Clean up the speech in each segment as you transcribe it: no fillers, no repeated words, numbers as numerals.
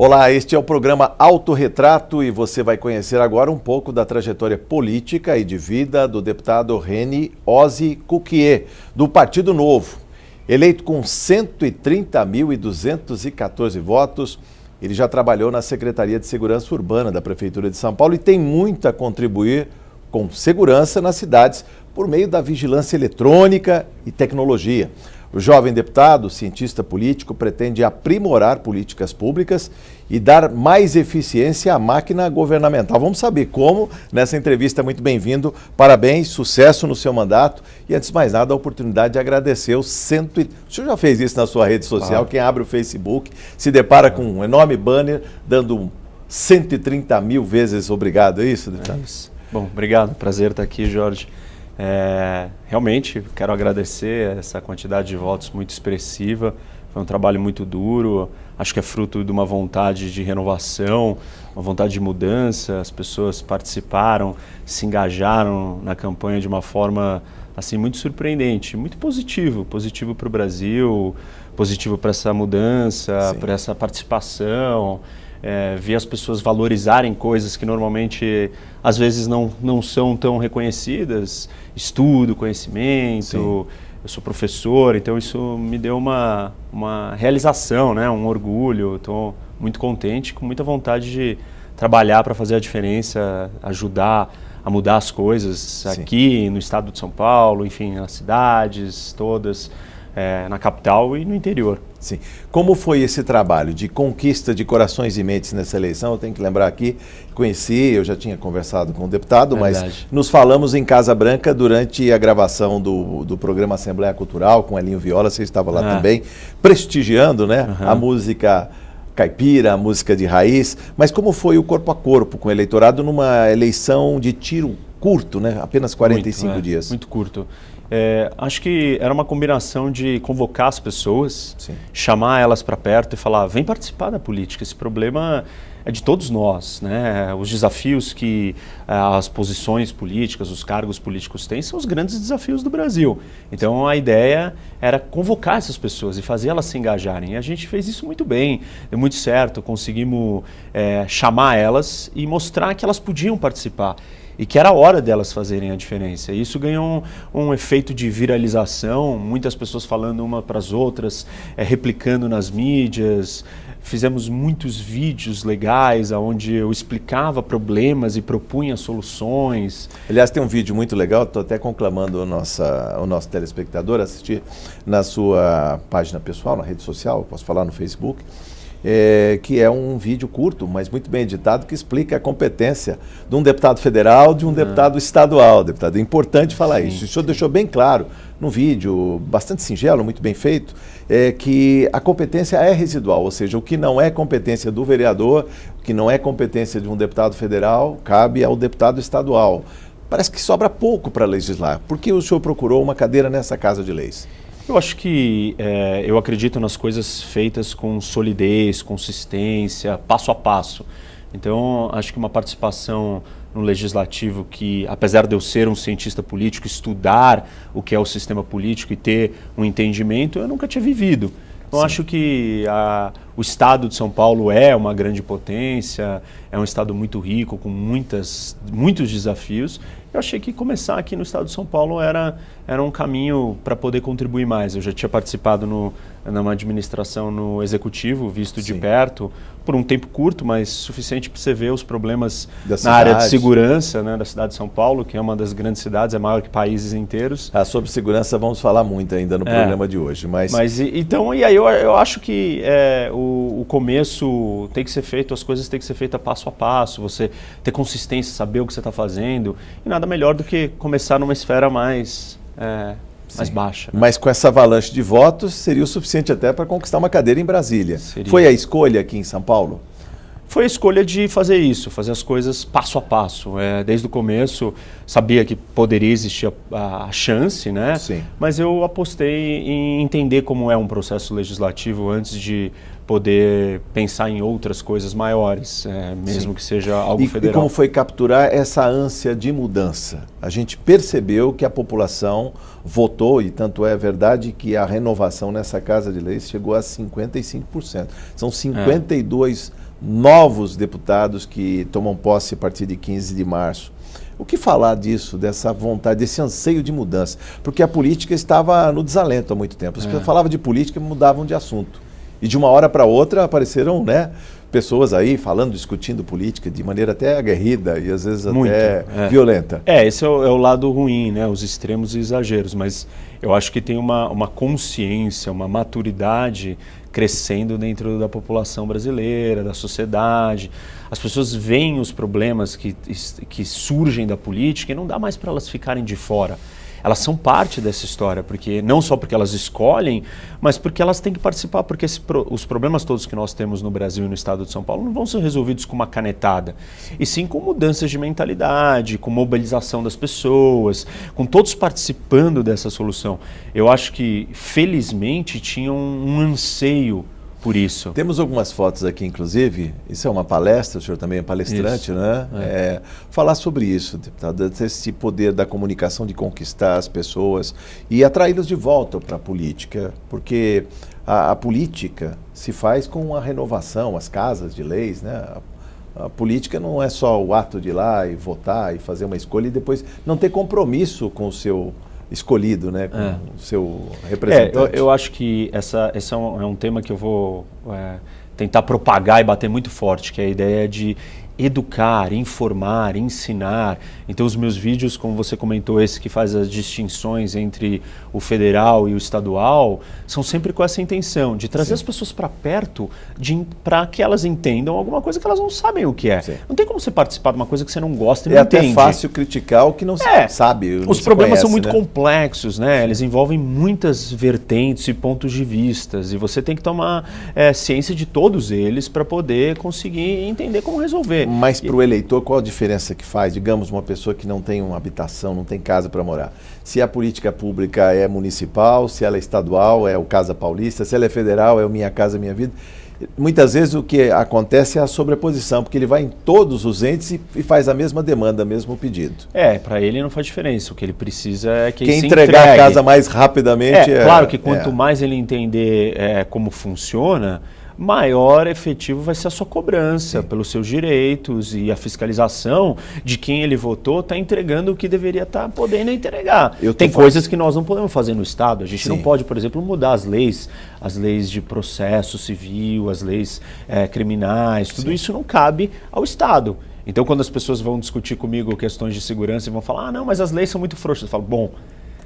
Olá, este é o programa Autorretrato e você vai conhecer agora um pouco da trajetória política e de vida do deputado Reni Ozzy Cuquier, do Partido Novo. Eleito com 130.214 votos, ele já trabalhou na Secretaria de Segurança Urbana da Prefeitura de São Paulo e tem muito a contribuir com segurança nas cidades por meio da vigilância eletrônica e tecnologia. O jovem deputado, cientista político, pretende aprimorar políticas públicas e dar mais eficiência à máquina governamental. Vamos saber como nessa entrevista. Muito bem-vindo, parabéns, sucesso no seu mandato e, antes de mais nada, a oportunidade de agradecer os O senhor já fez isso na sua rede social, quem abre o Facebook se depara com um enorme banner dando 130 mil vezes obrigado, é isso, deputado? É isso. Bom, obrigado, prazer estar aqui, Jorge. Realmente, quero agradecer essa quantidade de votos muito expressiva, foi um trabalho muito duro, acho que é fruto de uma vontade de renovação, uma vontade de mudança, as pessoas participaram, se engajaram na campanha de uma forma assim, muito surpreendente, muito positivo para o Brasil, positivo para essa mudança, para essa participação. Ver as pessoas valorizarem coisas que normalmente às vezes não são tão reconhecidas, estudo, conhecimento. Sim. Eu sou professor, então isso me deu uma realização, né? Um orgulho. Estou muito contente, com muita vontade de trabalhar para fazer a diferença, ajudar a mudar as coisas aqui no estado de São Paulo, enfim, nas cidades todas, na capital e no interior. Sim. Como foi esse trabalho de conquista de corações e mentes nessa eleição? Eu tenho que lembrar aqui, eu já tinha conversado com o deputado, mas nos falamos em Casa Branca durante a gravação do programa Assembleia Cultural com Elinho Viola, você estava lá também, prestigiando, né, a música caipira, a música de raiz, mas como foi o corpo a corpo com o eleitorado numa eleição de tiro curto, né, apenas 45 dias? Muito curto. Acho que era uma combinação de convocar as pessoas, chamar elas para perto e falar, vem participar da política, esse problema é de todos nós, né? Os desafios que as posições políticas, os cargos políticos têm são os grandes desafios do Brasil. Então a ideia era convocar essas pessoas e fazer elas se engajarem. E a gente fez isso muito bem, deu muito certo, conseguimos chamar elas e mostrar que elas podiam participar. E que era a hora delas fazerem a diferença. E isso ganhou um efeito de viralização, muitas pessoas falando uma para as outras, replicando nas mídias. Fizemos muitos vídeos legais onde eu explicava problemas e propunha soluções. Aliás, tem um vídeo muito legal, estou até conclamando o nosso telespectador a assistir na sua página pessoal, na rede social, posso falar no Facebook. Que é um vídeo curto, mas muito bem editado, que explica a competência de um deputado federal, de um deputado estadual. Deputado, é importante falar isso. O senhor deixou bem claro no vídeo, bastante singelo, muito bem feito, que a competência é residual, ou seja, o que não é competência do vereador, o que não é competência de um deputado federal, cabe ao deputado estadual. Parece que sobra pouco para legislar. Por que o senhor procurou uma cadeira nessa Casa de Leis? Eu acho que eu acredito nas coisas feitas com solidez, consistência, passo a passo. Então, acho que uma participação no legislativo que, apesar de eu ser um cientista político, estudar o que é o sistema político e ter um entendimento, eu nunca tinha vivido. Então, acho que o estado de São Paulo é uma grande potência, é um estado muito rico, com muitos desafios. Eu achei que começar aqui no estado de São Paulo era um caminho para poder contribuir mais. Eu já tinha participado numa administração no executivo, visto de perto, por um tempo curto, mas suficiente para você ver os problemas na área de segurança, né, da cidade de São Paulo, que é uma das grandes cidades, é maior que países inteiros. Sobre segurança vamos falar muito ainda no programa de hoje. Então, e aí eu acho que o começo tem que ser feito, as coisas têm que ser feitas passo a passo, você ter consistência, saber o que você está fazendo, e nada melhor do que começar numa esfera mais baixa. Né? Mas com essa avalanche de votos, seria o suficiente até para conquistar uma cadeira em Brasília. Seria. Foi a escolha aqui em São Paulo? Foi a escolha de fazer isso, fazer as coisas passo a passo. Desde o começo, sabia que poderia existir a chance, né? Sim. Mas eu apostei em entender como é um processo legislativo antes de poder pensar em outras coisas maiores, mesmo que seja algo federal. E como foi capturar essa ânsia de mudança? A gente percebeu que a população votou, e tanto é verdade que a renovação nessa Casa de Leis chegou a 55%. São 52 novos deputados que tomam posse a partir de 15 de março. O que falar disso, dessa vontade, desse anseio de mudança? Porque a política estava no desalento há muito tempo. As pessoas falavam de política e mudavam de assunto. E de uma hora para outra apareceram, né, pessoas aí falando, discutindo política de maneira até aguerrida e às vezes até violenta. Esse é o lado ruim, né, os extremos e exageros. Mas eu acho que tem uma consciência, uma maturidade crescendo dentro da população brasileira, da sociedade. As pessoas veem os problemas que surgem da política e não dá mais para elas ficarem de fora. Elas são parte dessa história, porque não só porque elas escolhem, mas porque elas têm que participar, porque os problemas todos que nós temos no Brasil e no estado de São Paulo não vão ser resolvidos com uma canetada, e sim com mudanças de mentalidade, com mobilização das pessoas, com todos participando dessa solução. Eu acho que, felizmente, tinha um anseio por isso. Temos algumas fotos aqui, inclusive. Isso é uma palestra, o senhor também é palestrante, né? Falar sobre isso, deputado, esse poder da comunicação de conquistar as pessoas e atraí-las de volta para a política, porque a política se faz com a renovação, as casas de leis, né? A política não é só o ato de ir lá e votar e fazer uma escolha e depois não ter compromisso com o seu escolhido, né, com o seu representante. Eu acho que esse é um tema que eu vou tentar propagar e bater muito forte, que é a ideia de educar, informar, ensinar. Então os meus vídeos, como você comentou, esse que faz as distinções entre o federal e o estadual, são sempre com essa intenção de trazer as pessoas para perto, para que elas entendam alguma coisa que elas não sabem o que é. Sim. Não tem como você participar de uma coisa que você não gosta e não entende. É até fácil criticar o que não sabe. Os problemas são muito complexos, né? Eles envolvem muitas vertentes e pontos de vistas, e você tem que tomar ciência de todos eles para poder conseguir entender como resolver. Mas para o eleitor, qual a diferença que faz? Digamos, uma pessoa que não tem uma habitação, não tem casa para morar. Se a política pública é municipal, se ela é estadual, é o Casa Paulista, se ela é federal, é o Minha Casa Minha Vida. Muitas vezes o que acontece é a sobreposição, porque ele vai em todos os entes e faz a mesma demanda, o mesmo pedido. Para ele não faz diferença. O que ele precisa é que quem entregar a casa mais rapidamente... Claro que quanto mais ele entender como funciona, maior efetivo vai ser a sua cobrança pelos seus direitos, e a fiscalização de quem ele votou está entregando o que deveria estar podendo entregar. Tem coisas que nós não podemos fazer no Estado. A gente não pode, por exemplo, mudar as leis de processo civil, as leis criminais, tudo isso não cabe ao Estado. Então, quando as pessoas vão discutir comigo questões de segurança e vão falar, não, mas as leis são muito frouxas, eu falo, bom...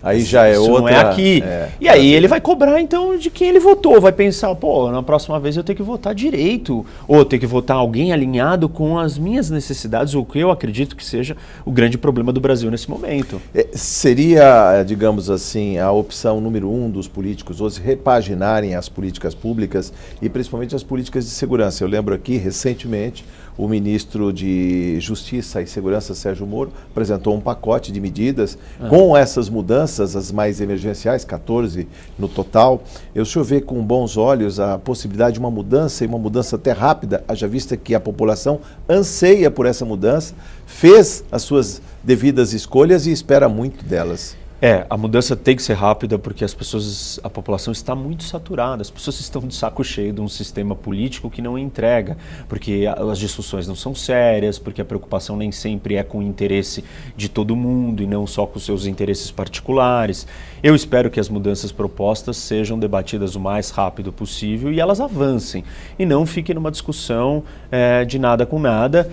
Aí já é outra... não é aqui. E aí ele vai cobrar, então, de quem ele votou. Vai pensar, na próxima vez eu tenho que votar direito. Ou tenho que votar alguém alinhado com as minhas necessidades, ou o que eu acredito que seja o grande problema do Brasil nesse momento. Seria, digamos assim, a opção número 1 dos políticos hoje repaginarem as políticas públicas e principalmente as políticas de segurança. Eu lembro aqui, recentemente, o ministro de Justiça e Segurança, Sérgio Moro, apresentou um pacote de medidas com essas mudanças, as mais emergenciais, 14 no total. O senhor vê com bons olhos a possibilidade de uma mudança, e uma mudança até rápida, haja vista que a população anseia por essa mudança, fez as suas devidas escolhas e espera muito delas. A mudança tem que ser rápida, porque a população está muito saturada, as pessoas estão de saco cheio de um sistema político que não entrega, porque as discussões não são sérias, porque a preocupação nem sempre é com o interesse de todo mundo e não só com os seus interesses particulares. Eu espero que as mudanças propostas sejam debatidas o mais rápido possível e elas avancem, e não fiquem numa discussão de nada com nada.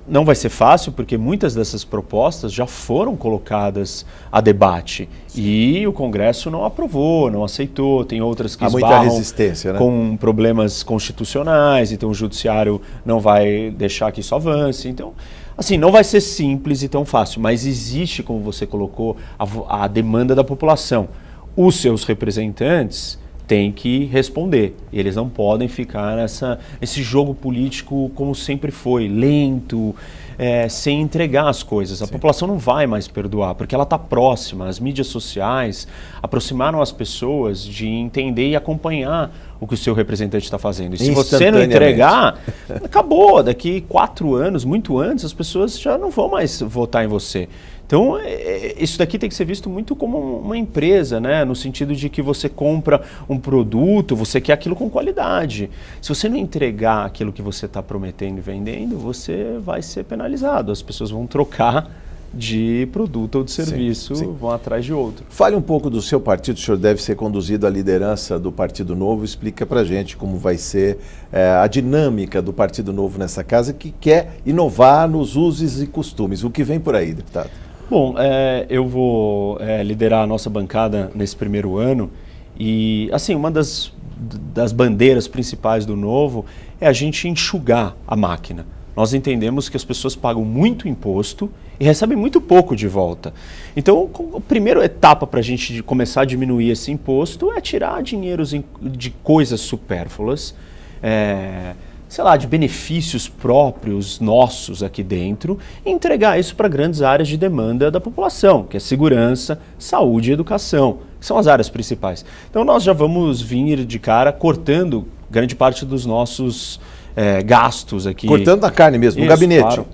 Não vai ser fácil, porque muitas dessas propostas já foram colocadas a debate e o Congresso não aprovou, não aceitou. Tem outras que esbarram muita resistência, né? Com problemas constitucionais, então o Judiciário não vai deixar que isso avance. Então, assim, não vai ser simples e tão fácil, mas existe, como você colocou, a demanda da população. Os seus representantes têm que responder. Eles não podem ficar nesse jogo político como sempre foi, lento, sem entregar as coisas. A população não vai mais perdoar, porque ela está próxima. As mídias sociais aproximaram as pessoas de entender e acompanhar o que o seu representante está fazendo. E se você não entregar, acabou. Daqui 4 anos, muito antes, as pessoas já não vão mais votar em você. Então, isso daqui tem que ser visto muito como uma empresa, né? No sentido de que você compra um produto, você quer aquilo com qualidade. Se você não entregar aquilo que você está prometendo e vendendo, você vai ser penalizado. As pessoas vão trocar de produto ou de serviço, vão atrás de outro. Fale um pouco do seu partido, o senhor deve ser conduzido à liderança do Partido Novo, explica pra gente como vai ser a dinâmica do Partido Novo nessa casa, que quer inovar nos usos e costumes. O que vem por aí, deputado? Bom, eu vou liderar a nossa bancada nesse primeiro ano e, assim, uma das bandeiras principais do Novo é a gente enxugar a máquina. Nós entendemos que as pessoas pagam muito imposto e recebem muito pouco de volta. Então, a primeira etapa para a gente começar a diminuir esse imposto é tirar dinheiros de coisas supérfluas, sei lá, de benefícios próprios nossos aqui dentro e entregar isso para grandes áreas de demanda da população, que é segurança, saúde e educação, que são as áreas principais. Então nós já vamos vir de cara cortando grande parte dos nossos gastos aqui. Cortando a carne mesmo, no gabinete. Claro.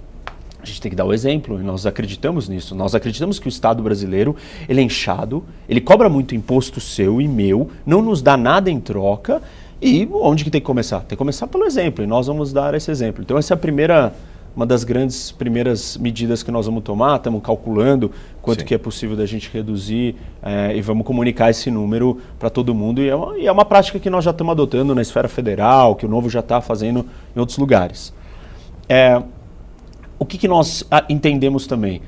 A gente tem que dar o exemplo e nós acreditamos nisso. Nós acreditamos que o Estado brasileiro ele é inchado, ele cobra muito imposto seu e meu, não nos dá nada em troca. E onde que tem que começar? Tem que começar pelo exemplo, e nós vamos dar esse exemplo. Então essa é uma das primeiras medidas que nós vamos tomar, estamos calculando quanto que é possível da gente reduzir e vamos comunicar esse número para todo mundo. E é uma prática que nós já estamos adotando na esfera federal, que o Novo já está fazendo em outros lugares. O que nós entendemos também?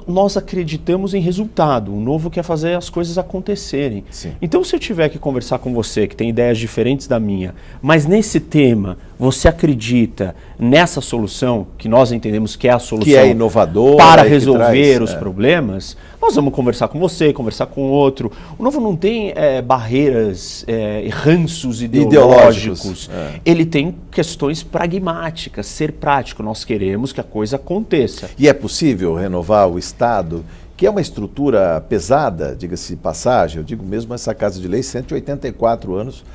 Nós acreditamos em resultado. O Novo quer fazer as coisas acontecerem. Sim. Então, se eu tiver que conversar com você, que tem ideias diferentes da minha, mas nesse tema você acredita nessa solução, que nós entendemos que é a solução que é inovadora para resolver os problemas, nós vamos conversar com você, conversar com outro. O Novo não tem barreiras, ranços ideológicos. Ele tem questões pragmáticas, ser prático. Nós queremos que a coisa aconteça. E é possível renovar o Estado, que é uma estrutura pesada, diga-se de passagem, eu digo mesmo essa Casa de Lei, 184 anos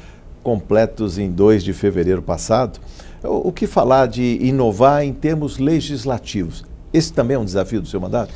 completos em 2 de fevereiro passado. O que falar de inovar em termos legislativos? Esse também é um desafio do seu mandato?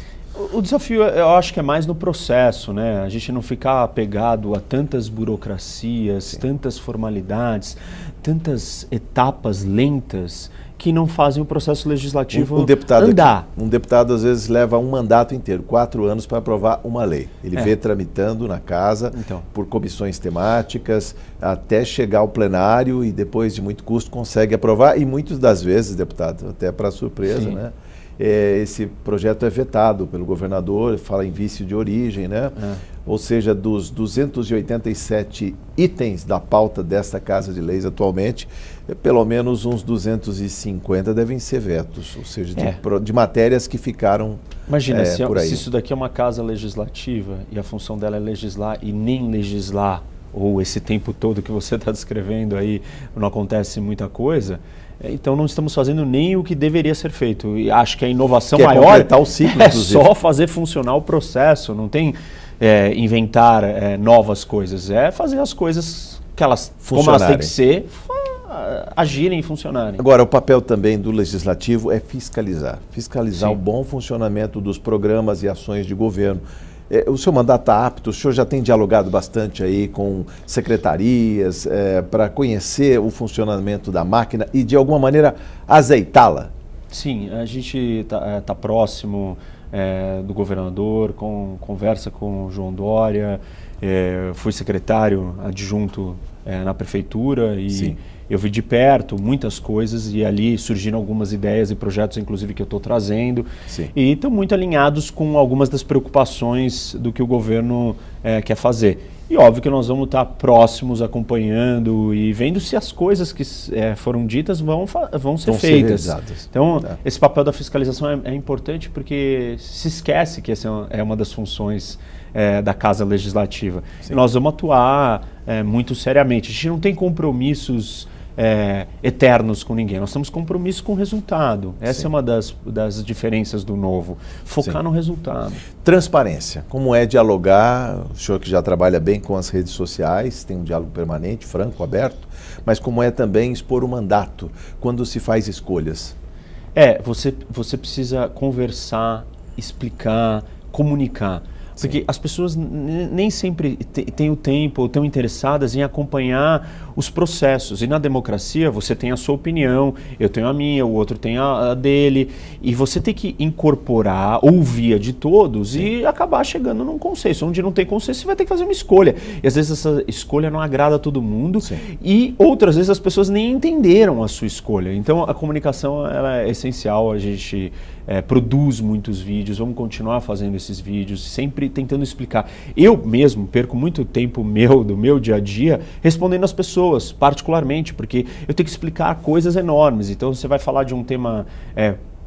O desafio, eu acho que é mais no processo, né? A gente não ficar apegado a tantas burocracias, tantas formalidades, tantas etapas lentas que não fazem o processo legislativo andar. Um deputado às vezes leva um mandato inteiro, 4 anos para aprovar uma lei. Ele vê tramitando na casa por comissões temáticas até chegar ao plenário e depois de muito custo consegue aprovar e muitas das vezes, deputado, até para surpresa, né? Esse projeto é vetado pelo governador, fala em vício de origem, né? Ou seja, dos 287 itens da pauta desta Casa de Leis atualmente, pelo menos uns 250 devem ser vetos, ou seja, de matérias que ficaram por aí. Se isso daqui é uma casa legislativa e a função dela é legislar e nem legislar, ou esse tempo todo que você está descrevendo aí não acontece muita coisa, então não estamos fazendo nem o que deveria ser feito. E acho que a inovação maior o ciclo, é só fazer funcionar o processo, não tem inventar novas coisas, é fazer as coisas como elas têm que ser, agirem e funcionarem. Agora, o papel também do legislativo é fiscalizar o bom funcionamento dos programas e ações de governo. O seu mandato está apto, o senhor já tem dialogado bastante aí com secretarias para conhecer o funcionamento da máquina e, de alguma maneira, azeitá-la? Sim, a gente tá próximo do governador, conversa com o João Dória, fui secretário adjunto na prefeitura e eu vi de perto muitas coisas e ali surgiram algumas ideias e projetos, inclusive, que eu estou trazendo. E estão muito alinhados com algumas das preocupações do que o governo quer fazer. E óbvio que nós vamos estar próximos, acompanhando e vendo se as coisas que foram ditas vão ser feitas. Então, esse papel da fiscalização é importante porque se esquece que essa é uma das funções da Casa Legislativa. E nós vamos atuar muito seriamente. A gente não tem compromissos eternos com ninguém. Nós temos compromisso com o resultado. Essa Sim. é uma das diferenças do novo. Focar Sim. no resultado. Transparência. Como é dialogar, o senhor que já trabalha bem com as redes sociais, tem um diálogo permanente, franco, aberto, mas como é também expor o mandato quando se faz escolhas? Você precisa conversar, explicar, comunicar. Porque as pessoas nem sempre têm o tempo ou estão interessadas em acompanhar os processos. E na democracia você tem a sua opinião, eu tenho a minha, o outro tem a dele. E você tem que incorporar, ouvir a de todos. Sim. E acabar chegando num consenso. Onde não tem consenso, você vai ter que fazer uma escolha. E às vezes essa escolha não agrada a todo mundo. Sim. E outras vezes as pessoas nem entenderam a sua escolha. Então a comunicação ela é essencial. A gente produz muitos vídeos, vamos continuar fazendo esses vídeos, sempre tentando explicar. Eu mesmo perco muito tempo do meu dia a dia respondendo às pessoas, particularmente, porque eu tenho que explicar coisas enormes. Então você vai falar de um tema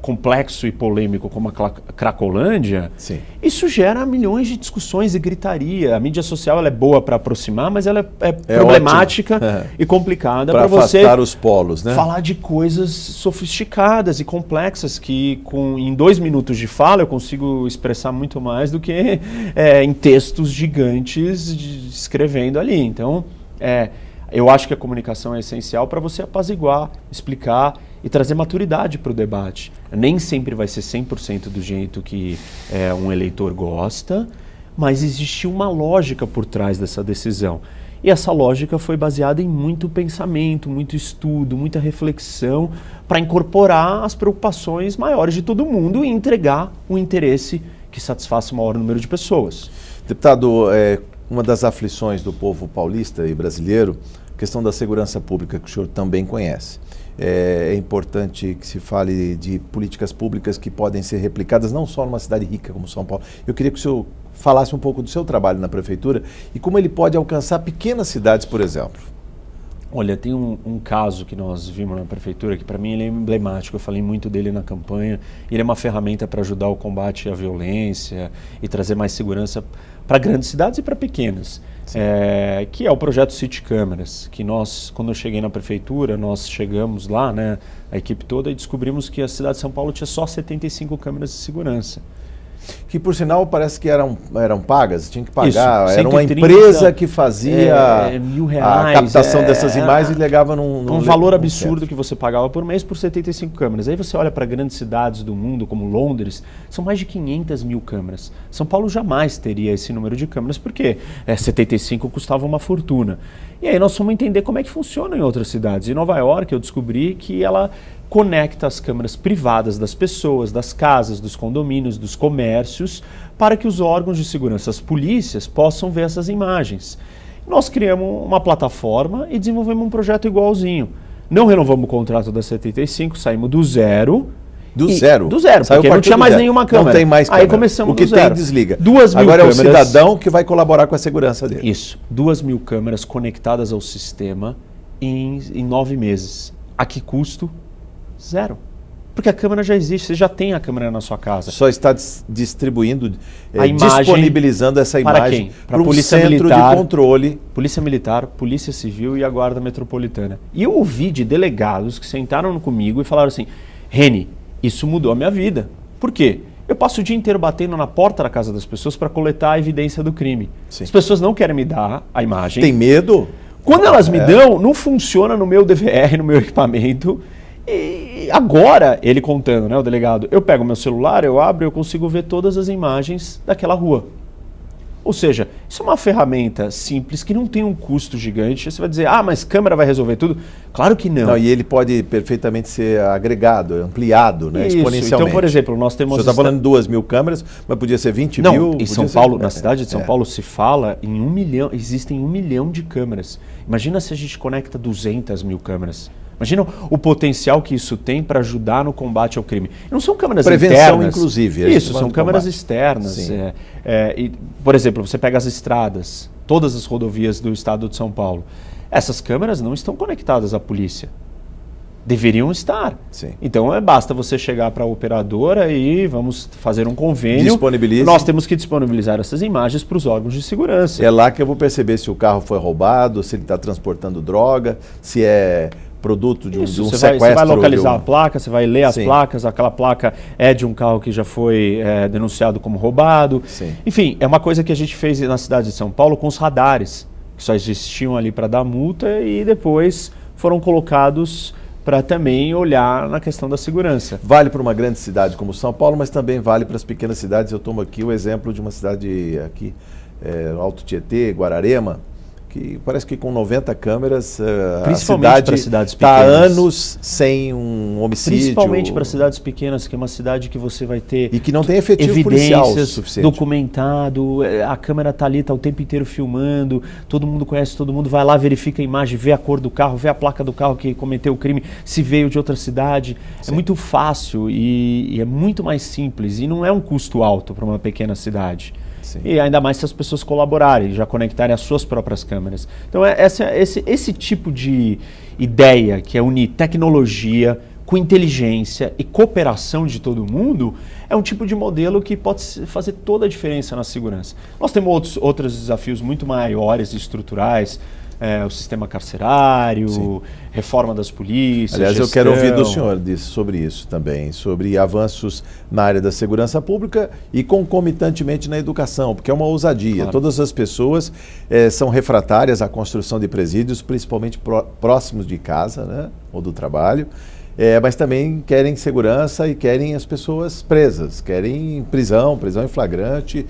complexo e polêmico como a Cracolândia, sim, isso gera milhões de discussões e gritaria. A mídia social ela é boa para aproximar, mas ela é problemática e complicada para você afastar os polos, né? Falar de coisas sofisticadas e complexas que em 2 minutos de fala eu consigo expressar muito mais do que em textos gigantes escrevendo ali. Então, eu acho que a comunicação é essencial para você apaziguar, explicar e trazer maturidade para o debate. Nem sempre vai ser 100% do jeito que um eleitor gosta, mas existe uma lógica por trás dessa decisão. E essa lógica foi baseada em muito pensamento, muito estudo, muita reflexão para incorporar as preocupações maiores de todo mundo e entregar um interesse que satisfaça o maior número de pessoas. Deputado, uma das aflições do povo paulista e brasileiro, a questão da segurança pública, que o senhor também conhece. É importante que se fale de políticas públicas que podem ser replicadas não só numa cidade rica como São Paulo. Eu queria que o senhor falasse um pouco do seu trabalho na prefeitura e como ele pode alcançar pequenas cidades, por exemplo. Olha, tem um caso que nós vimos na prefeitura que para mim ele é emblemático, eu falei muito dele na campanha. Ele é uma ferramenta para ajudar o combate à violência e trazer mais segurança para grandes cidades e para pequenas. Que é o projeto City Câmeras, que nós, quando eu cheguei na prefeitura, nós chegamos lá, né, a equipe toda, e descobrimos que a cidade de São Paulo tinha só 75 câmeras de segurança. Que, por sinal, parece que eram pagas, tinha que pagar. Isso, era uma empresa que fazia R$1.000, a captação dessas imagens e legava um valor absurdo que você pagava por mês por 75 câmeras. Aí você olha para grandes cidades do mundo, como Londres, são mais de 500 mil câmeras. São Paulo jamais teria esse número de câmeras, porque 75 custava uma fortuna. E aí nós fomos entender como é que funciona em outras cidades. Em Nova York eu descobri que ela conecta as câmeras privadas das pessoas, das casas, dos condomínios, dos comércios, para que os órgãos de segurança, as polícias, possam ver essas imagens. Nós criamos uma plataforma e desenvolvemos um projeto igualzinho. Não renovamos o contrato da 75, saímos do zero. Do zero? Do zero, porque não tinha mais nenhuma câmera. Não tem mais câmera. Aí começamos do zero. O que tem, desliga. 2.000 Agora câmeras, é o cidadão que vai colaborar com a segurança dele. Isso. 2.000 câmeras conectadas ao sistema em 9 meses. A que custo? Zero. Porque a câmera já existe, você já tem a câmera na sua casa. Só está distribuindo, a imagem, disponibilizando essa imagem para um Polícia Militar, de controle. Polícia Militar, Polícia Civil e a Guarda Metropolitana. E eu ouvi de delegados que sentaram comigo e falaram assim: Reni, isso mudou a minha vida. Por quê? Eu passo o dia inteiro batendo na porta da casa das pessoas para coletar a evidência do crime. Sim. As pessoas não querem me dar a imagem. Tem medo? Quando elas me dão, não funciona no meu DVR, no meu equipamento. E agora, ele contando, né, o delegado, eu pego meu celular, eu abro e eu consigo ver todas as imagens daquela rua. Ou seja, isso é uma ferramenta simples que não tem um custo gigante. Você vai dizer, mas câmera vai resolver tudo? Claro que não. E ele pode perfeitamente ser agregado, ampliado, né, exponencialmente. Então, por exemplo, nós temos... Você está falando de 2.000 câmeras, mas podia ser 20 mil? Em São Paulo, na cidade de São Paulo, se fala em 1 milhão, existem 1 milhão de câmeras. Imagina se a gente conecta 200.000 câmeras. Imagina o potencial que isso tem para ajudar no combate ao crime. Não são câmeras Prevenção, internas. inclusive. Isso, são câmeras externas. Por exemplo, você pega as estradas, todas as rodovias do estado de São Paulo. Essas câmeras não estão conectadas à polícia. Deveriam estar. Sim. Então, basta você chegar para a operadora e vamos fazer um convênio. Disponibilize. Nós temos que disponibilizar essas imagens para os órgãos de segurança. É lá que eu vou perceber se o carro foi roubado, se ele está transportando droga, se é produto de um sequestro. Você vai localizar a placa, você vai ler as placas, aquela placa é de um carro que já foi denunciado como roubado. Sim. Enfim, é uma coisa que a gente fez na cidade de São Paulo com os radares, que só existiam ali para dar multa e depois foram colocados para também olhar na questão da segurança. Vale para uma grande cidade como São Paulo, mas também vale para as pequenas cidades. Eu tomo aqui o exemplo de uma cidade aqui, Alto Tietê, Guararema, que parece que com 90 câmeras a cidade está há anos sem um homicídio. Principalmente para cidades pequenas, que é uma cidade que você vai ter e que não tem efetivo policial suficiente. Documentado, a câmera está ali, está o tempo inteiro filmando, todo mundo conhece todo mundo, vai lá, verifica a imagem, vê a cor do carro, vê a placa do carro que cometeu o crime, se veio de outra cidade. Sim. É muito fácil e é muito mais simples e não é um custo alto para uma pequena cidade. Sim. E ainda mais se as pessoas colaborarem, já conectarem as suas próprias câmeras. Então esse tipo de ideia que é unir tecnologia com inteligência e cooperação de todo mundo é um tipo de modelo que pode fazer toda a diferença na segurança. Nós temos outros desafios muito maiores e estruturais, o sistema carcerário, Sim. reforma das polícias, aliás, gestão. eu quero ouvir do senhor sobre isso também, sobre avanços na área da segurança pública e concomitantemente na educação, porque é uma ousadia. Claro. Todas as pessoas são refratárias à construção de presídios, principalmente próximos de casa, né, ou do trabalho, mas também querem segurança e querem as pessoas presas, querem prisão em flagrante,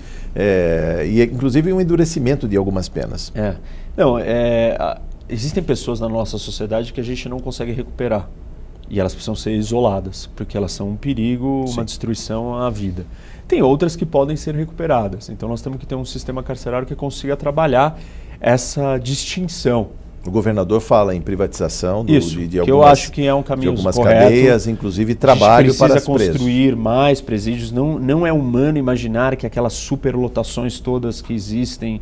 e inclusive um endurecimento de algumas penas. Não, existem pessoas na nossa sociedade que a gente não consegue recuperar e elas precisam ser isoladas, porque elas são um perigo, uma destruição à vida. Tem outras que podem ser recuperadas, então nós temos que ter um sistema carcerário que consiga trabalhar essa distinção. O governador fala em privatização de algumas, que eu acho que é um caminho de algumas correto. Cadeias, inclusive trabalho para as presas. Precisa construir mais presídios. Não é humano imaginar que aquelas superlotações todas que existem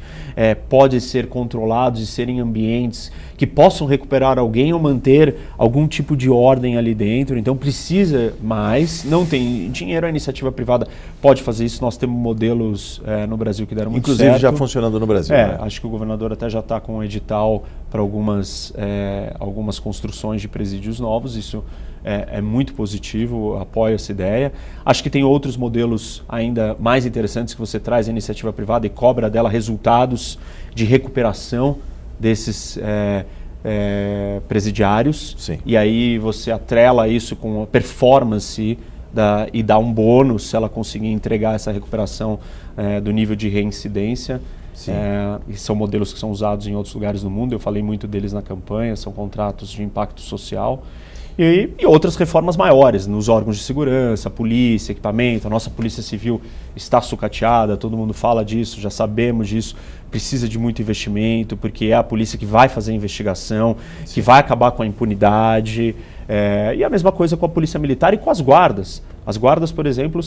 podem ser controlados e serem ambientes que possam recuperar alguém ou manter algum tipo de ordem ali dentro. Então precisa mais. Não tem dinheiro, a iniciativa privada pode fazer isso. Nós temos modelos no Brasil que deram muito certo. Inclusive já funcionando no Brasil. Né? Acho que o governador até já está com um edital para algumas construções de presídios novos. Isso é muito positivo, apoio essa ideia. Acho que tem outros modelos ainda mais interessantes que você traz a iniciativa privada e cobra dela resultados de recuperação desses presidiários. Sim. E aí você atrela isso com a performance e dá um bônus se ela conseguir entregar essa recuperação do nível de reincidência. E são modelos que são usados em outros lugares do mundo, eu falei muito deles na campanha, são contratos de impacto social. E outras reformas maiores, nos órgãos de segurança, polícia, equipamento. A nossa Polícia Civil está sucateada, todo mundo fala disso, já sabemos disso, precisa de muito investimento, porque é a polícia que vai fazer a investigação, que vai acabar com a impunidade. E a mesma coisa com a Polícia Militar e com as guardas. As guardas, por exemplo,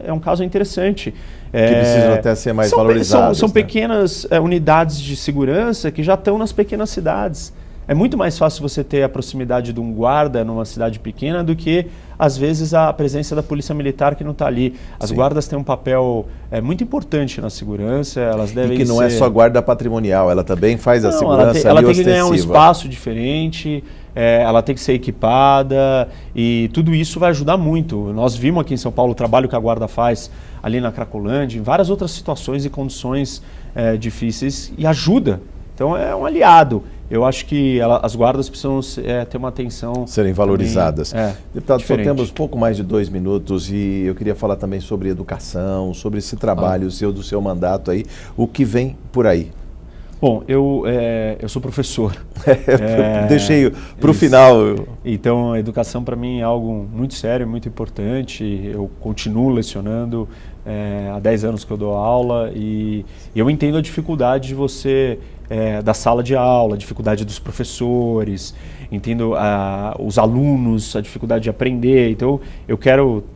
é um caso interessante. Que precisam até ser mais valorizadas. São pequenas unidades de segurança que já estão nas pequenas cidades. É muito mais fácil você ter a proximidade de um guarda numa cidade pequena do que, às vezes, a presença da polícia militar que não está ali. As guardas têm um papel muito importante na segurança, elas devem ser... E que não é só guarda patrimonial, ela também faz a segurança ela tem ostensiva. Que ganhar um espaço diferente, ela tem que ser equipada e tudo isso vai ajudar muito. Nós vimos aqui em São Paulo o trabalho que a guarda faz ali na Cracolândia, em várias outras situações e condições difíceis e ajuda. Então é um aliado. Eu acho que as guardas precisam ter uma atenção... Serem valorizadas. Deputado, diferente. Só temos pouco mais de 2 minutos e eu queria falar também sobre educação, sobre esse trabalho do seu mandato aí, o que vem por aí. Bom, eu sou professor. Deixei para o final. Então, a educação para mim é algo muito sério, muito importante. Eu continuo lecionando há 10 anos que eu dou aula e eu entendo a dificuldade de você... da sala de aula, a dificuldade dos professores, entendo os alunos, a dificuldade de aprender. Então,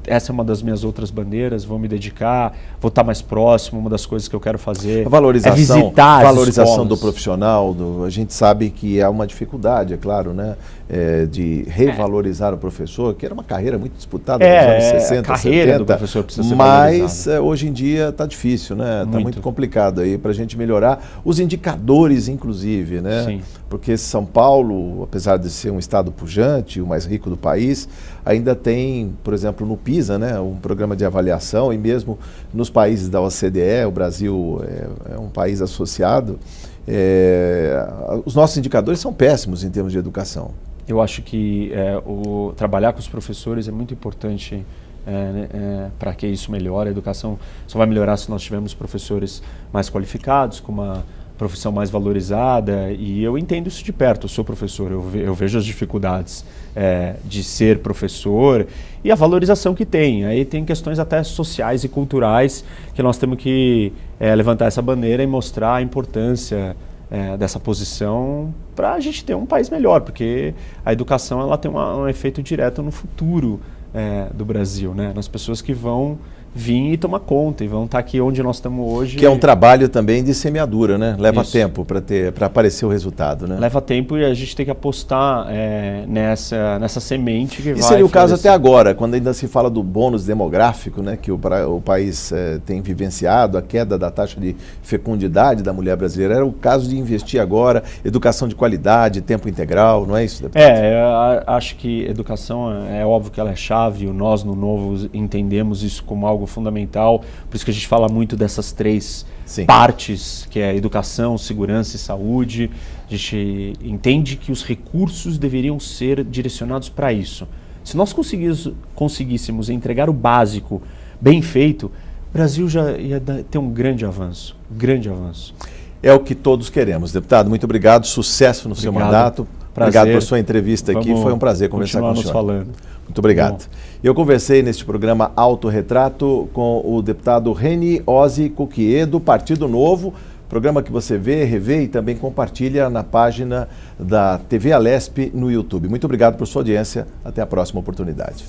essa é uma das minhas outras bandeiras, vou me dedicar, vou estar mais próximo, uma das coisas que eu quero fazer a valorização, é visitar as valorização escolas. Do profissional, a gente sabe que é uma dificuldade, é claro, né? de revalorizar o professor, que era uma carreira muito disputada nos anos 60, a carreira 70, do professor precisa ser mas hoje em dia está difícil, né? Está muito complicado aí para a gente melhorar os indicadores, inclusive, né? Sim. Porque São Paulo, apesar de ser um estado pujante, o mais rico do país, ainda tem, por exemplo, no PISA, né, um programa de avaliação, e mesmo nos países da OCDE, o Brasil é um país associado, os nossos indicadores são péssimos em termos de educação. Eu acho que trabalhar com os professores é muito importante para que isso melhore. A educação só vai melhorar se nós tivermos professores mais qualificados, com uma profissão mais valorizada, e eu entendo isso de perto. Eu sou professor, eu vejo as dificuldades de ser professor e a valorização que tem. Aí tem questões até sociais e culturais que nós temos que levantar essa bandeira e mostrar a importância dessa posição para a gente ter um país melhor, porque a educação ela tem um efeito direto no futuro do Brasil, né? Nas pessoas que vão vir e tomar conta e vão estar aqui onde nós estamos hoje. Que é um trabalho também de semeadura, né? Leva tempo para aparecer o resultado, né? Leva tempo e a gente tem que apostar nessa semente que vai... E seria o caso até agora, quando ainda se fala do bônus demográfico, né? Que o país tem vivenciado, a queda da taxa de fecundidade da mulher brasileira. Era o caso de investir agora, educação de qualidade, tempo integral, não é isso, deputado? Eu acho que educação, é óbvio que ela é chave, nós no Novo entendemos isso como algo fundamental, por isso que a gente fala muito dessas três partes, que é educação, segurança e saúde. A gente entende que os recursos deveriam ser direcionados para isso. Se nós conseguíssemos entregar o básico bem feito, o Brasil já ia ter um grande avanço, É o que todos queremos. Deputado, muito obrigado, sucesso no seu mandato. Prazer. Obrigado por sua entrevista aqui, foi um prazer conversar com o senhor. Falando. Muito obrigado. Eu conversei neste programa Autorretrato com o deputado Reni Ozzi Cuquier, do Partido Novo, programa que você vê, revê e também compartilha na página da TV Alesp no YouTube. Muito obrigado por sua audiência, até a próxima oportunidade.